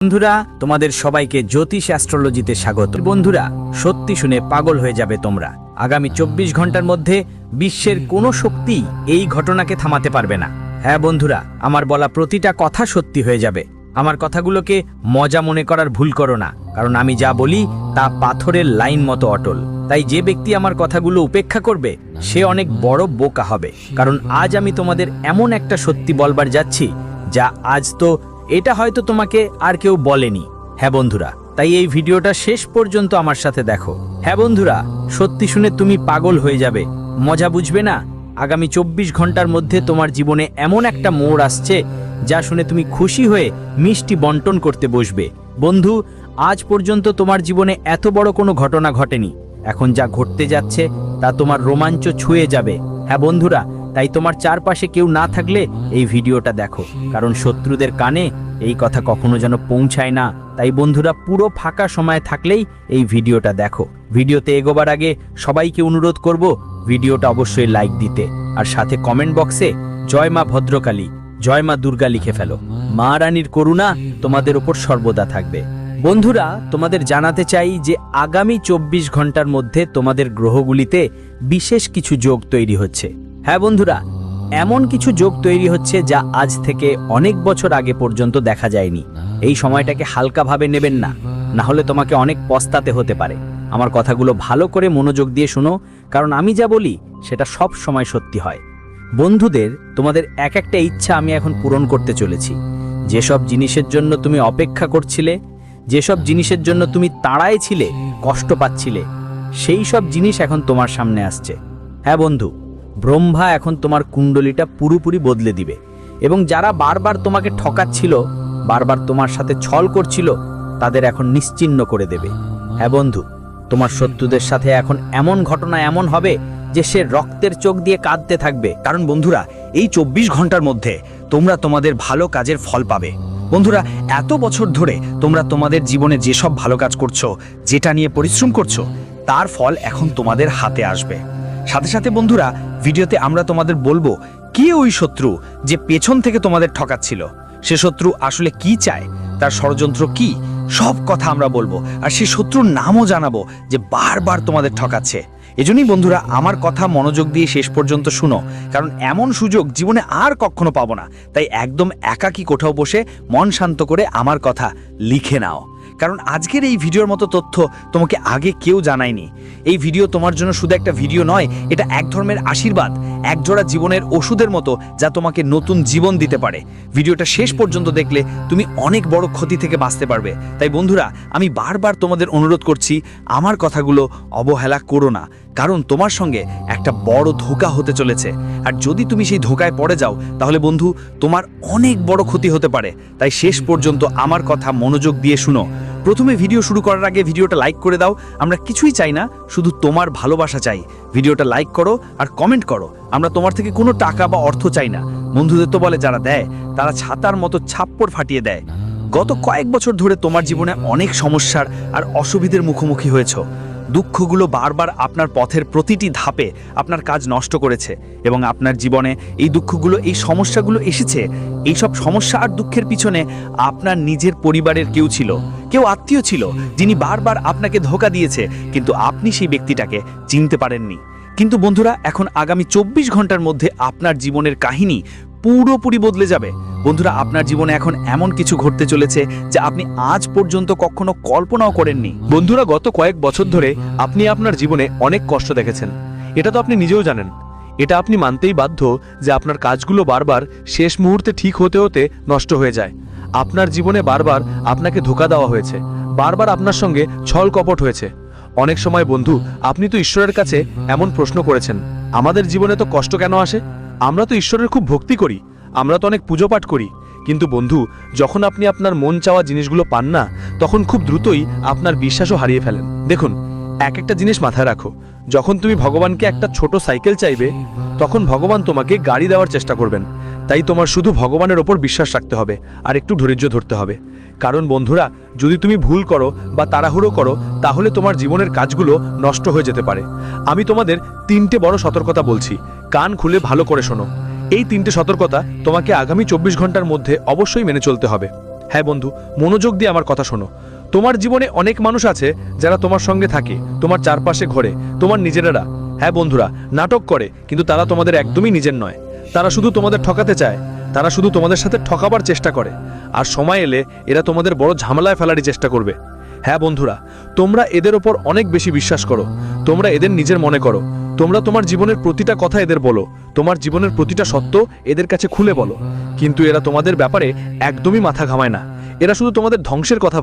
বন্ধুরা, তোমাদের সবাইকে জ্যোতিষ অ্যাস্ট্রোলজিতে স্বাগত। বন্ধুরা, সত্যি শুনে পাগল হয়ে যাবে তোমরা। আগামী 24 ঘন্টার মধ্যে বিশ্বের কোনো শক্তি এই ঘটনাকে থামাতে পারবে না। হ্যাঁ বন্ধুরা, আমার বলা প্রতিটা কথা সত্যি হয়ে যাবে। আমার কথাগুলোকে মজা মনে করার ভুল করো না, কারণ আমি যা বলি তা পাথরের লাইন মতো অটল। তাই যে ব্যক্তি আমার কথাগুলো উপেক্ষা করবে সে অনেক বড় বোকা হবে। কারণ আজ আমি তোমাদের এমন একটা সত্যি বলবার যাচ্ছি যা আজ তো এটা হয়তো তোমাকে আর কেউ বলেনি। হ্যাঁ বন্ধুরা, তাই এই ভিডিওটা শেষ পর্যন্ত আমার সাথে দেখো। হ্যাঁ বন্ধুরা, সত্যি শুনে তুমি পাগল হয়ে যাবে। মজা বুঝবে না। আগামী 24 ঘন্টার মধ্যে তোমার জীবনে এমন একটা মোড় আসছে যা শুনে তুমি খুশি হয়ে মিষ্টি বন্টন করতে বসবে। বন্ধু, আজ পর্যন্ত তোমার জীবনে এত বড় কোনো ঘটনা ঘটেনি। এখন যা ঘটতে যাচ্ছে তা তোমার রোমাঞ্চ ছুঁয়ে যাবে। হ্যাঁ বন্ধুরা, তাই তোমার চারপাশে কেউ না থাকলে এই ভিডিওটা দেখো, কারণ শত্রুদের কানে এই কথা কখনো যেন পৌঁছায় না। তাই বন্ধুরা, পুরো ফাঁকা সময় থাকলেই এই ভিডিওটা দেখো। ভিডিওতে এগোবার আগে সবাইকে অনুরোধ করব ভিডিওটা অবশ্যই লাইক দিতে, আর সাথে কমেন্ট বক্সে জয় মা ভদ্রকালী, জয় মা দুর্গা লিখে ফেলো। মা রানীর করুণা তোমাদের উপর সর্বদা থাকবে। বন্ধুরা, তোমাদের জানাতে চাই যে আগামী 24 ঘন্টার মধ্যে তোমাদের গ্রহগুলিতে বিশেষ কিছু যোগ তৈরি হচ্ছে। হ্যাঁ বন্ধুরা, এমন কিছু যোগ তৈরি হচ্ছে যা আজ থেকে অনেক বছর আগে পর্যন্ত দেখা যায়নি। এই সময়টাকে হালকাভাবে নেবেন না, না হলে তোমাকে অনেক পস্তাতে হতে পারে। আমার কথাগুলো ভালো করে মনোযোগ দিয়ে শোনো, কারণ আমি যা বলি সেটা সব সময় সত্যি হয়। বন্ধুদের, তোমাদের এক একটা ইচ্ছা আমি এখন পূরণ করতে চলেছি। যেসব জিনিসের জন্য তুমি অপেক্ষা করছিলে, যেসব জিনিসের জন্য তুমি তাড়ায় ছিলে, কষ্ট পাচ্ছিলে, সেই সব জিনিস এখন তোমার সামনে আসছে। হ্যাঁ বন্ধু, ব্রহ্মা এখন তোমার কুণ্ডলিটা পুরোপুরি বদলে দিবে, এবং যারা বারবার তোমাকে ঠকাচ্ছিল, বারবার তোমার সাথে ছল করছিল, তাদের এখন নিশ্চিহ্ন করে দেবে। হ্যাঁ বন্ধু, তোমার শত্রুদের সাথে এখন এমন ঘটনা এমন হবে যে সে রক্তের চোখ দিয়ে কাঁদতে থাকবে। কারণ বন্ধুরা, এই 24 ঘন্টার মধ্যে তোমরা তোমাদের ভালো কাজের ফল পাবে। বন্ধুরা, এত বছর ধরে তোমরা তোমাদের জীবনে যেসব ভালো কাজ করছো, যেটা নিয়ে পরিশ্রম করছো, তার ফল এখন তোমাদের হাতে আসবে। সাথে সাথে বন্ধুরা, ভিডিওতে আমরা তোমাদের বলবো কে ওই শত্রু যে পেছন থেকে তোমাদের ঠকাচ্ছিল, সে শত্রু আসলে কি চায়, তার ষড়যন্ত্র কি, সব কথা আমরা বলবো। আর সেই শত্রুর নামও জানাবো যে বারবার তোমাদের ঠকাচ্ছে। এজন্যই বন্ধুরা, আমার কথা মনোযোগ দিয়ে শেষ পর্যন্ত শুনো, কারণ এমন সুযোগ জীবনে আর কখনো পাবো না। তাই একদম একাকী কোথাও বসে মন শান্ত করে আমার কথা লিখে নাও, কারণ আজকের এই ভিডিওর মতো তথ্য তোমাকে আগে কেউ জানায়নি। এই ভিডিও তোমার জন্য শুধু একটা ভিডিও নয়, এটা এক ধর্মের আশীর্বাদ, একজোড়া জীবনের ওষুধের মতো, যা তোমাকে নতুন জীবন দিতে পারে। ভিডিওটা শেষ পর্যন্ত দেখলে তুমি অনেক বড় ক্ষতি থেকে বাঁচতে পারবে। তাই বন্ধুরা, আমি বারবার তোমাদের অনুরোধ করছি, আমার কথাগুলো অবহেলা করো না, কারণ তোমার সঙ্গে একটা বড় ধোঁকা হতে চলেছে। আর যদি তুমি সেই ধোঁকায় পড়ে যাও, তাহলে বন্ধু, তোমার অনেক বড় ক্ষতি হতে পারে। তাই শেষ পর্যন্ত আমার কথা মনোযোগ দিয়ে শুনো। প্রথমে ভিডিও শুরু করার আগে ভিডিওটা লাইক করে দাও। আমরা কিছুই চাই না, শুধু তোমার ভালোবাসা চাই। ভিডিওটা লাইক করো আর কমেন্ট করো। আমরা তোমার থেকে কোনো টাকা বা অর্থ চাই না। বন্ধুদের তো বলে যারা দেয় তারা ছাতার মতো ছাপ্পড় ফাটিয়ে দেয়। গত কয়েক বছর ধরে তোমার জীবনে অনেক সমস্যার আর অসুবিধার মুখোমুখি হয়েছো। দুঃখগুলো বারবার আপনার পথের প্রতিটি ধাপে আপনার কাজ নষ্ট করেছে, এবং আপনার জীবনে এই দুঃখগুলো, এই সমস্যাগুলো এসেছে। এই সব সমস্যা আর দুঃখের পিছনে আপনার নিজের পরিবারের কেউ ছিল, কেউ আত্মীয় ছিল, যিনি বারবার আপনাকে ধোঁকা দিয়েছে, কিন্তু আপনি সেই ব্যক্তিটাকে চিনতে পারেননি। কিন্তু বন্ধুরা, এখন আগামী 24 ঘন্টার মধ্যে আপনার জীবনের কাহিনী পুরোপুরি বদলে যাবে। বন্ধুরা, আপনার জীবনে এখন এমন কিছু ঘটতে চলেছে যা আপনি আজ পর্যন্ত কখনো কল্পনাও করেননি। বন্ধুরা, গত কয়েক বছর ধরে আপনি আপনার জীবনে অনেক কষ্ট দেখেছেন। এটা তো আপনি নিজেও জানেন। এটা আপনি মানতেই বাধ্য যে আপনার কাজগুলো বারবার শেষ মুহূর্তে ঠিক হতে হতে নষ্ট হয়ে যায়। আপনার জীবনে বারবার আপনাকে ধোঁকা দেওয়া হয়েছে, বারবার আপনার সঙ্গে ছল কপট হয়েছে। অনেক সময় বন্ধু, আপনি তো ঈশ্বরের কাছে এমন প্রশ্ন করেছেন, আমাদের জীবনে তো কষ্ট কেন আসে? আমরা তো ঈশ্বরের খুব ভক্তি করি, আমরা তো অনেক পুজো পাঠ করি। কিন্তু বন্ধু, যখন আপনি আপনার মন চাওয়া জিনিসগুলো পান না, তখন খুব দ্রুতই আপনার বিশ্বাসও হারিয়ে ফেলেন। দেখুন, এক একটা জিনিস মাথায় রাখো, যখন তুমি ভগবানকে একটা ছোট সাইকেল চাইবে, তখন ভগবান তোমাকে গাড়ি দেওয়ার চেষ্টা করবেন। তাই তোমার শুধু ভগবানের ওপর বিশ্বাস রাখতে হবে আর একটু ধৈর্য ধরতে হবে। কারণ বন্ধুরা, যদি তুমি ভুল করো বা তাড়াহুড়ো করো, তাহলে তোমার জীবনের কাজগুলো নষ্ট হয়ে যেতে পারে। আমি তোমাদের 3টে বড় সতর্কতা বলছি, কান খুলে ভালো করে শোনো। এই 3টে সতর্কতা তোমাকে আগামী 24 ঘন্টার মধ্যে অবশ্যই মেনে চলতে হবে। হ্যাঁ বন্ধু, মনোযোগ দিয়ে আমার কথা শোনো। তোমার জীবনে অনেক মানুষ আছে যারা তোমার সঙ্গে থাকে, তোমার চারপাশে ঘোরে, তোমার নিজেরা। হ্যাঁ বন্ধুরা, নাটক করে, কিন্তু তারা তোমাদের একদমই নিজের নয়। তারা শুধু তোমাদের ঠকাতে চায়, তারা শুধু তোমাদের সাথে ঠকাবার চেষ্টা করে। আর সময় এলে এরা তোমাদের বড় ঝামেলায় ফেলারই চেষ্টা করবে। হ্যাঁ বন্ধুরা, তোমরা এদের ওপর অনেক বেশি বিশ্বাস করো, তোমরা এদের নিজের মনে করো, তোমরা তোমার জীবনের প্রতিটা কথা এদের বলো, তোমার জীবনের প্রতিটা সত্য এদের কাছে খুলে বলো। কিন্তু এরা তোমাদের ব্যাপারে একদমই মাথা ঘামায় না। এরা শুধু তোমাদের ধ্বংসের কথা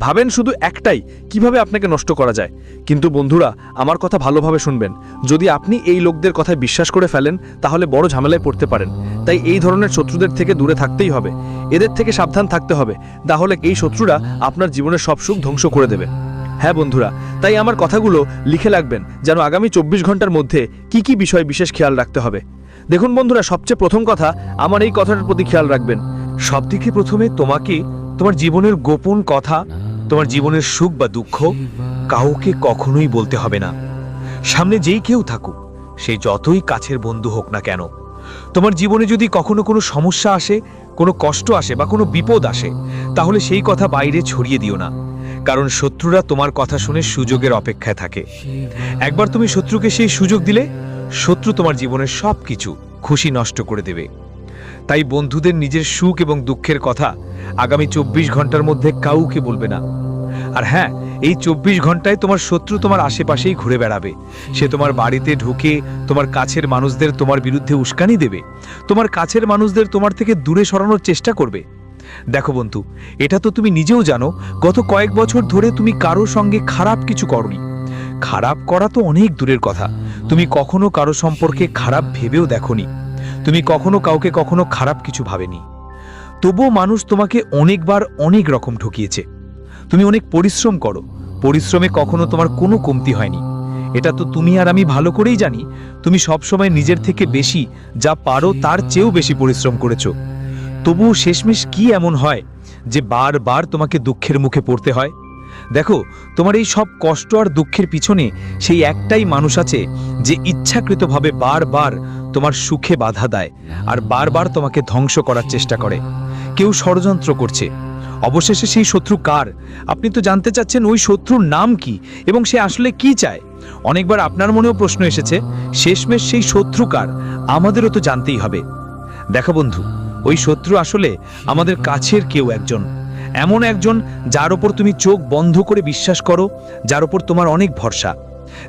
ভাবেন শুধু একটাই, কিভাবে আপনাকে নষ্ট করা যায়। কিন্তু বন্ধুরা, আমার কথা ভালোভাবে শুনবেন। যদি আপনি এই লোকদের কথায় বিশ্বাস করে ফেলেন, তাহলে বড় ঝামেলায় পড়তে পারেন। তাই এই ধরনের শত্রুদের থেকে দূরে থাকতেই হবে, এদের থেকে সাবধান থাকতে হবে। তাহলে এই শত্রুরা আপনার জীবনের সব সুখ ধ্বংস করে দেবে। হ্যাঁ বন্ধুরা, তাই আমার কথাগুলো লিখে রাখবেন, যেন আগামী 24 ঘন্টার মধ্যে কি কি বিষয় বিশেষ খেয়াল রাখতে হবে। দেখুন বন্ধুরা, সবচেয়ে প্রথম কথা, আমার এই কথাটার প্রতি খেয়াল রাখবেন। সবথেকে প্রথমে তোমাকে তোমার জীবনের গোপন কথা, তোমার জীবনের সুখ বা দুঃখ কাউকে কখনোই বলতে হবে না। সামনে যেই কেউ থাকুক, সে যতই কাছের বন্ধু হোক না কেন, তোমার জীবনে যদি কখনো কোনো সমস্যা আসে, কোনো কষ্ট আসে বা কোনো বিপদ আসে, তাহলে সেই কথা বাইরে ছড়িয়ে দিও না। কারণ শত্রুরা তোমার কথা শুনে সুযোগের অপেক্ষায় থাকে। একবার তুমি শত্রুকে সেই সুযোগ দিলে, শত্রু তোমার জীবনের সব কিছু খুশি নষ্ট করে দেবে। তাই বন্ধুদের নিজের সুখ এবং দুঃখের কথা আগামী 24 ঘন্টার মধ্যে কাউকে বলবে না। আর হ্যাঁ, এই 24 ঘন্টায় তোমার শত্রু তোমার আশেপাশেই ঘুরে বেড়াবে। সে তোমার বাড়িতে ঢুকে তোমার কাছের মানুষদের তোমার বিরুদ্ধে উস্কানি দেবে, তোমার কাছের মানুষদের তোমার থেকে দূরে সরানোর চেষ্টা করবে। দেখো বন্ধু, এটা তো তুমি নিজেও জানো, গত কয়েক বছর ধরে তুমি কারো সঙ্গে খারাপ কিছু করনি। খারাপ করা তো অনেক দূরের কথা, তুমি কখনো কারো সম্পর্কে খারাপ ভেবেও দেখোনি। তুমি কখনো কাউকে কখনো খারাপ কিছু ভাবেনি। তবুও মানুষ তোমাকে অনেকবার অনেক রকম ঠকিয়েছে। তুমি অনেক পরিশ্রম করো, পরিশ্রমে কখনো তোমার কোনো কমতি হয়নি। এটা তো তুমি আর আমি ভালো করেই জানি। তুমি সবসময় নিজের থেকে বেশি, যা পারো তার চেয়েও বেশি পরিশ্রম করেছো। তবুও শেষমেশ কি এমন হয় যে বারবার তোমাকে দুঃখের মুখে পড়তে হয়? দেখো, তোমার এই সব কষ্ট আর দুঃখের পিছনে সেই একটাই মানুষ আছে যে ইচ্ছাকৃতভাবে বারবার তোমার সুখে বাধা দেয় আর বারবার তোমাকে ধ্বংস করার চেষ্টা করে। কেউ ষড়যন্ত্র করছে। অবশেষে সেই শত্রু কার? আপনি তো জানতে চাচ্ছেন ওই শত্রুর নাম কি এবং সে আসলে কি চায়। অনেকবার আপনার মনেও প্রশ্ন এসেছে, শেষমেশ সেই শত্রু কার? আমাদেরও তো জানতেই হবে। দেখো বন্ধু, ওই শত্রু আসলে আমাদের কাছের কেউ একজন, এমন একজন যার ওপর তুমি চোখ বন্ধ করে বিশ্বাস করো, যার ওপর তোমার অনেক ভরসা,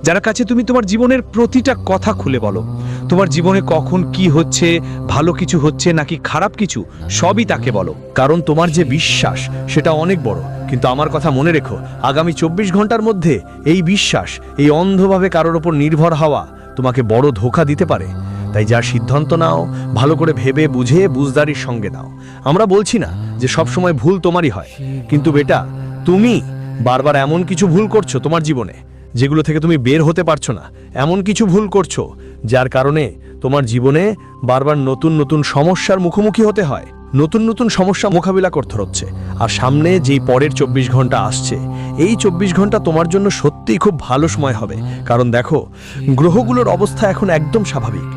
যার কাছে তুমি তোমার জীবনের প্রতিটা কথা খুলে বলো। তোমার জীবনে কখন কি হচ্ছে, ভালো কিছু হচ্ছে নাকি খারাপ কিছু, সবই তাকে বলো। কারণ তোমার যে বিশ্বাস সেটা অনেক বড়। কিন্তু আমার কথা মনে রেখো, আগামী 24 ঘন্টার মধ্যে এই বিশ্বাস, এই অন্ধভাবে কারোর ওপর নির্ভর হওয়া তোমাকে বড় ধোঁকা দিতে পারে। তাই যা সিদ্ধান্ত নাও, ভালো করে ভেবে বুঝে বুঝদারির সঙ্গে নাও। আমরা বলছি না যে সব সময় ভুল তোমারই হয়, কিন্তু বেটা, তুমি বারবার এমন কিছু ভুল করছো তোমার জীবনে যেগুলো থেকে তুমি বের হতে পারছো না। এমন কিছু ভুল করছো যার কারণে তোমার জীবনে বারবার নতুন নতুন সমস্যার মুখোমুখি হতে হয়, নতুন নতুন সমস্যা মোকাবিলা করতে হচ্ছে। আর সামনে যেই পরের 24 ঘন্টা আসছে, এই 24 ঘন্টা তোমার জন্য সত্যিই খুব ভালো সময় হবে। কারণ দেখো, গ্রহগুলোর অবস্থা এখন একদম স্বাভাবিক।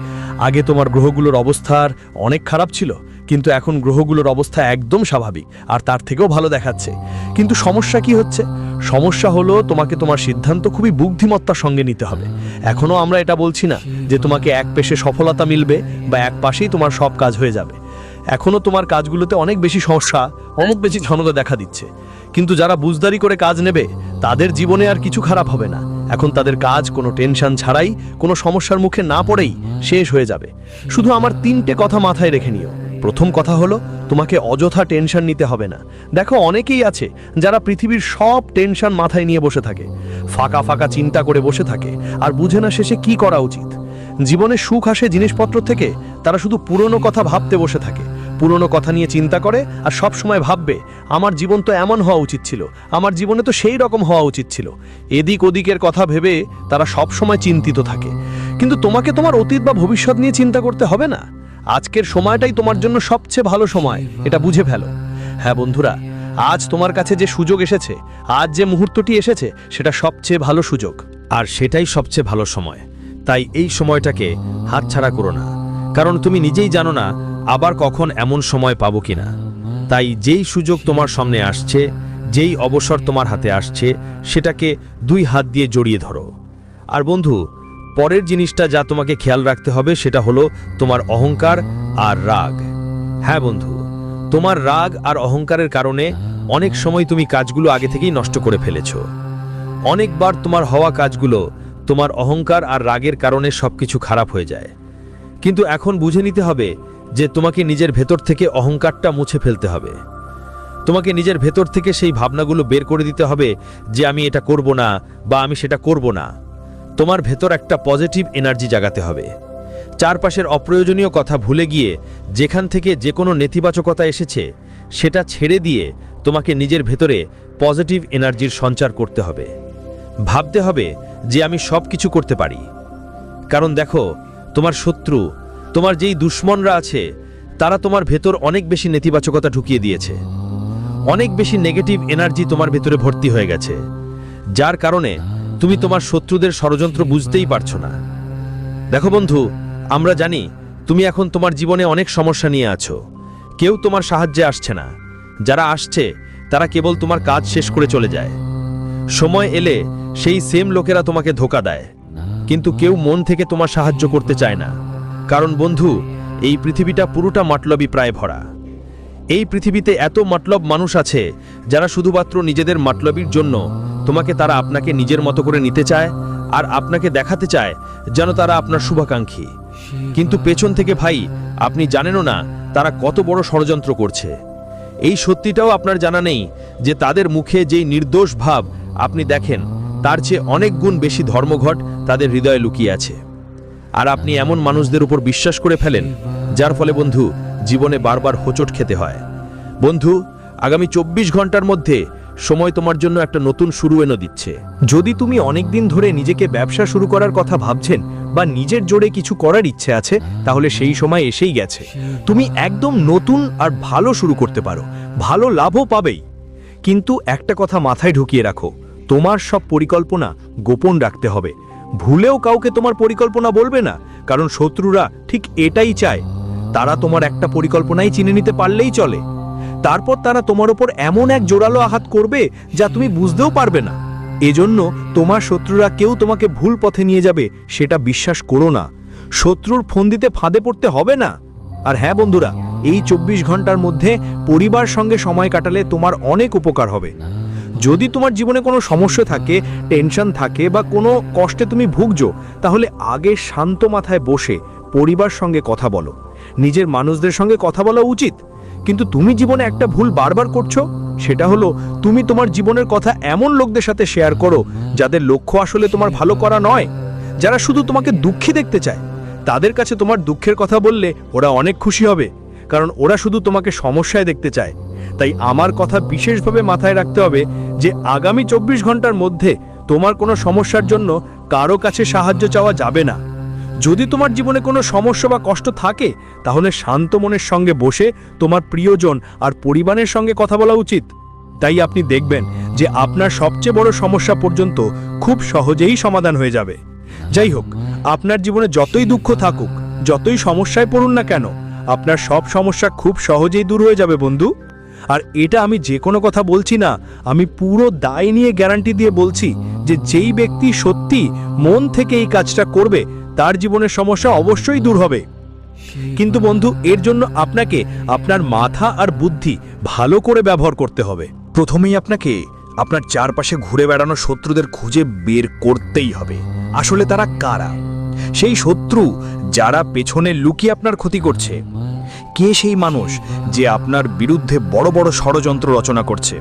আগে তোমার গ্রহগুলোর অবস্থার অনেক খারাপ ছিল, কিন্তু এখন গ্রহগুলোর অবস্থা একদম স্বাভাবিক আর তার থেকেও ভালো দেখাচ্ছে। কিন্তু সমস্যা কি হচ্ছে? সমস্যা হলো তোমাকে তোমার সিদ্ধান্ত খুবই বুদ্ধিমত্তার সঙ্গে নিতে হবে। এখনো আমরা এটা বলছি না যে তোমাকে এক পেশে সফলতা মিলবে বা এক পাশেই তোমার সব কাজ হয়ে যাবে। এখনো তোমার কাজগুলোতে অনেক বেশি সমস্যা, অনেক বেশি ঝনকা দেখা দিচ্ছে। কিন্তু যারা বুঝদারি করে কাজ নেবে, তাদের জীবনে আর কিছু খারাপ হবে না। এখন তাদের কাজ কোনো টেনশন ছাড়াই, কোনো সমস্যার মুখে না পড়েই শেষ হয়ে যাবে। শুধু আমার 3টে কথা মাথায় রেখে নিও। প্রথম কথা হলো, তোমাকে অযথা টেনশন নিতে হবে না। দেখো, অনেকেই আছে যারা পৃথিবীর সব টেনশন মাথায় নিয়ে বসে থাকে, ফাঁকা ফাঁকা চিন্তা করে বসে থাকে আর বুঝে না শেষে কি করা উচিত। জীবনে সুখ আসে জিনিসপত্র থেকে, তারা শুধু পুরনো কথা ভাবতে বসে থাকে, পুরনো কথা নিয়ে চিন্তা করে আর সব সময় ভাববে আমার জীবন তো এমন হওয়া উচিত ছিল, আমার জীবনে তো সেই রকম হওয়া উচিত ছিল। এদিক ওদিকের কথা ভেবে তারা সব সময় চিন্তিত থাকে। কিন্তু তোমাকে তোমার অতীত বা ভবিষ্যৎ নিয়ে চিন্তা করতে হবে না। আজকের সময়টাই তোমার জন্য সবচেয়ে ভালো সময়, এটা বুঝে ফেলো। হ্যাঁ বন্ধুরা, আজ তোমার কাছে যে সুযোগ এসেছে, আজ যে মুহূর্তটি এসেছে, সেটা সবচেয়ে ভালো সুযোগ আর সেটাই সবচেয়ে ভালো সময়। তাই এই সময়টাকে হাতছাড়া করো না, কারণ তুমি নিজেই জানো না আবার কখন এমন সময় পাবো কিনা। তাই যেই সুযোগ তোমার সামনে আসছে, যেই অবসর তোমার হাতে আসছে, সেটাকে 2 হাত দিয়ে জড়িয়ে ধরো। আর বন্ধু, পরের জিনিসটা যা তোমাকে খেয়াল রাখতে হবে সেটা হলো তোমার অহংকার আর রাগ। হ্যাঁ বন্ধু, তোমার রাগ আর অহংকারের কারণে অনেক সময় তুমি কাজগুলো আগে থেকেই নষ্ট করে ফেলেছো। অনেকবার তোমার হওয়া কাজগুলো তোমার অহংকার আর রাগের কারণে সবকিছু খারাপ হয়ে যায়। কিন্তু এখন বুঝে নিতে হবে যে তোমাকে নিজের ভেতর থেকে অহংকারটা মুছে ফেলতে হবে। তোমাকে নিজের ভেতর থেকে সেই ভাবনাগুলো বের করে দিতে হবে যে আমি এটা করব না বা আমি সেটা করব না। তোমার ভেতর একটা পজিটিভ এনার্জি জাগাতে হবে। চারপাশের অপ্রয়োজনীয় কথা ভুলে গিয়ে যেখান থেকে যে কোনো নেতিবাচকতা এসেছে সেটা ছেড়ে দিয়ে তোমাকে নিজের ভেতরে পজিটিভ এনার্জির সঞ্চার করতে হবে। ভাবতে হবে যে আমি সব কিছু করতে পারি। কারণ দেখো, তোমার শত্রু, তোমার যেই দুশ্মনরা আছে, তারা তোমার ভেতর অনেক বেশি নেতিবাচকতা ঢুকিয়ে দিয়েছে। অনেক বেশি নেগেটিভ এনার্জি তোমার ভেতরে ভর্তি হয়ে গেছে, যার কারণে তুমি তোমার শত্রুদের ষড়যন্ত্র বুঝতেই পারছো না। দেখো বন্ধু, আমরা জানি তুমি এখন তোমার জীবনে অনেক সমস্যা নিয়ে আছো। কেউ তোমার সাহায্যে আসছে না। যারা আসছে তারা কেবল তোমার কাজ শেষ করে চলে যায়। সময় এলে সেই সেম লোকেরা তোমাকে ধোঁকা দেয়, কিন্তু কেউ মন থেকে তোমার সাহায্য করতে চায় না। কারণ বন্ধু, এই পৃথিবীটা পুরোটা মতলবই প্রায় ভরা। এই পৃথিবীতে এত মতলব মানুষ আছে যারা শুধুমাত্র নিজেদের মতলবির জন্য তারা আপনাকে নিজের মতো করে নিতে চায় আর আপনাকে দেখাতে চায় যেন তারা আপনার শুভাকাঙ্ক্ষী। কিন্তু পেছন থেকে ভাই, আপনি জানেনও না তারা কত বড় ষড়যন্ত্র করছে। এই সত্যিটাও আপনার জানা নেই যে তাদের মুখে যেই নির্দোষ ভাব আপনি দেখেন, তার চেয়ে অনেক গুণ বেশি ধর্মঘট তাদের হৃদয়ে লুকিয়ে আছে। আর আপনি এমন মানুষদের উপর বিশ্বাস করে ফেলেন, যার ফলে বন্ধু জীবনে বারবার হোঁচট খেতে হয়। বন্ধু, আগামী 24 ঘন্টার মধ্যে সময় তোমার জন্য একটা নতুন শুরু এনে দিচ্ছে। যদি তুমি অনেক দিন ধরে নিজেকে ব্যবসা শুরু করার কথা ভাবছেন বা নিজের জোরে কিছু করার ইচ্ছে আছে, তাহলে সেই সময় এসেই গেছে। তুমি একদম নতুন আর ভালো শুরু করতে পারো, ভালো লাভও পাবেই। কিন্তু একটা কথা মাথায় ঢুকিয়ে রাখো, তোমার সব পরিকল্পনা গোপন রাখতে হবে। ভুলেও কাউকে তোমার পরিকল্পনা বলবে না, কারণ শত্রুরা ঠিক এটাই চায়। তারা তোমার একটা পরিকল্পনাই চিনে নিতে পারলেই চলে। তারপর তারা তোমার ওপর এমন এক জোরালো আঘাত করবে যা তুমি বুঝতেও পারবে না। এজন্য তোমার শত্রুরা কেউ তোমাকে ভুল পথে নিয়ে যাবে সেটা বিশ্বাস করো না। শত্রুর ফোন দিতে ফাঁদে পড়তে হবে না। আর হ্যাঁ বন্ধুরা, এই 24 ঘন্টার মধ্যে পরিবার সঙ্গে সময় কাটালে তোমার অনেক উপকার হবে। যদি তোমার জীবনে কোনো সমস্যা থাকে, টেনশন থাকে বা কোনো কষ্টে তুমি ভুগছো, তাহলে আগে শান্ত মাথায় বসে পরিবার সঙ্গে কথা বলো। নিজের মানুষদের সঙ্গে কথা বলা উচিত। কিন্তু তুমি জীবনে একটা ভুল বারবার করছো, সেটা হলো তুমি তোমার জীবনের কথা এমন লোকদের সাথে শেয়ার করো যাদের লক্ষ্য আসলে তোমার ভালো করা নয়, যারা শুধু তোমাকে দুঃখী দেখতে চায়। তাদের কাছে তোমার দুঃখের কথা বললে ওরা অনেক খুশি হবে, কারণ ওরা শুধু তোমাকে সমস্যায় দেখতে চায়। তাই আমার কথা বিশেষভাবে মাথায় রাখতে হবে যে আগামী 24 ঘন্টার মধ্যে তোমার কোনো সমস্যার জন্য কারো কাছে সাহায্য চাওয়া যাবে না। যদি তোমার জীবনে কোনো সমস্যা বা কষ্ট থাকে, তাহলে শান্ত মনের সঙ্গে বসে তোমার প্রিয়জন আর পরিবারের সঙ্গে কথা বলা উচিত। তাই আপনি দেখবেন যে আপনার সবচেয়ে বড় সমস্যা পর্যন্ত খুব সহজেই সমাধান হয়ে যাবে। যাই হোক, আপনার জীবনে যতই দুঃখ থাকুক, যতই সমস্যায় পড়ুন না কেন, আপনার সব সমস্যা খুব সহজেই দূর হয়ে যাবে বন্ধু। আর এটা আমি যে কোনো কথা বলছি না, আমি পুরো দায় নিয়ে গ্যারান্টি দিয়ে বলছি যে যেই ব্যক্তি সত্যি মন থেকে এই কাজটা করবে, তার জীবনের সমস্যা অবশ্যই দূর হবে। কিন্তু বন্ধু, এর জন্য আপনাকে আপনার মাথা আর বুদ্ধি ভালো করে ব্যবহার করতে হবে। প্রথমেই আপনাকে আপনার চারপাশে ঘুরে বেড়ানো শত্রুদের খুঁজে বের করতেই হবে। আসলে তারা কারা? সেই শত্রু যারা পেছনে লুকিয়ে আপনার ক্ষতি করছে। কে সেই মানুষ যে আপনার বিরুদ্ধে বড় বড় ষড়যন্ত্র রচনা করছে,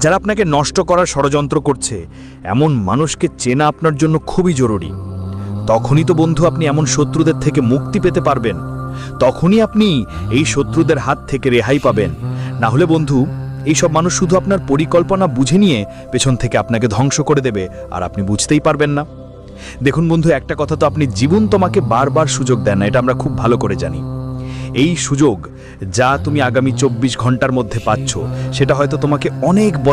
যারা আপনাকে নষ্ট করার ষড়যন্ত্র করছে? এমন মানুষকে চেনা আপনার জন্য খুবই জরুরি। তখনই তো বন্ধু আপনি এমন শত্রুদের থেকে মুক্তি পেতে পারবেন। তখনই আপনি এই শত্রুদের হাত থেকে রেহাই পাবেন। না হলে বন্ধু, এইসব মানুষ শুধু আপনার পরিকল্পনা বুঝে নিয়ে পেছন থেকে আপনাকে ধ্বংস করে দেবে, আর আপনি বুঝতেই পারবেন না। দেখুন বন্ধু, একটা কথা তো আপনি জীবন তোমাকে বারবার সুযোগ দেন না, এটা আমরা খুব ভালো করে জানি। এই সুযোগ যা তুমি আগামী 24 ঘন্টার মধ্যে পাচ্ছ, সেটা হয়তো তোমাকে অনেক